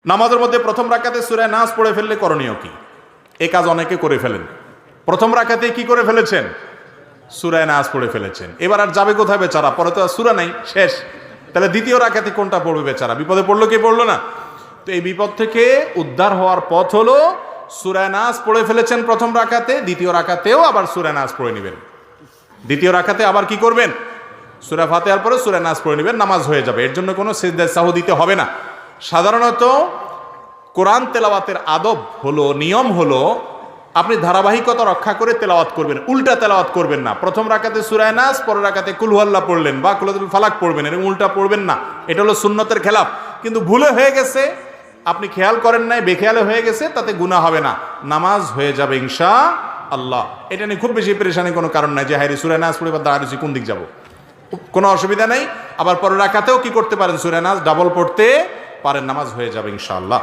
নামাজের মধ্যে প্রথম রাকাতে সূরা নাস পড়ে ফেললে করণীয় কি? এই কাজ অনেকে করে ফেলেন। প্রথম রাকাতে কি করে ফেলেছেন? সূরা নাস পড়ে ফেলেছেন। এবার আর যাবে কোথায় বেচারা? পরে তো আর সূরা নাই, শেষ। তাহলে দ্বিতীয় রাকাতে কোনটা পড়বে বেচারা? বিপদে পড়লো কি পড়লো না? তো এই বিপদ থেকে উদ্ধার হওয়ার পথ হলো সূরা নাস পড়ে ফেলেছেন প্রথম রাকাতে, দ্বিতীয় রাকাতেও আবার সূরা নাস পড়ে নেবেন। দ্বিতীয় রাকাতে আবার কি করবেন? সূরা ফাতিহার পরে সূরা নাস পড়ে নেবেন, নামাজ হয়ে যাবে। এর জন্য কোনো সিজদায়ে সাহু দিতে হবে না। সাধারণত কোরআন তেলাওয়াতের আদব হলো, নিয়ম হলো, আপনি ধারাবাহিকতা রক্ষা করে তেলাওয়াত করবেন, উল্টা তেলাওয়াত করবেন না। প্রথম রাকাতে সূরা নাস, পরের রাকাতে কুল হুয়াল্লাহ পড়লেন বা কুলাতুল ফালাক পড়বেন, এরকম উল্টা পড়বেন না। এটা হলো সুন্নতের খেলাফ। কিন্তু ভুলে হয়ে গেছে, আপনি খেয়াল করেন নাই, বেখেয়ালে হয়ে গেছে, তাতে গুনাহ হবে না, নামাজ হয়ে যাবে ইনশাআল্লাহ। এটা নিয়ে খুব বেশি পেরেশানির কোনো কারণ নাই যে হায়রে সূরা নাস পড়ে বা দাঁড়িয়েছি কোন দিক যাব, কোনো অসুবিধা নেই। আবার পরের রাকাতেও কি করতে পারেন? সূরা নাস ডাবল পড়তে পারেন, নামাজ হয়ে যাবে ইনশাআল্লাহ।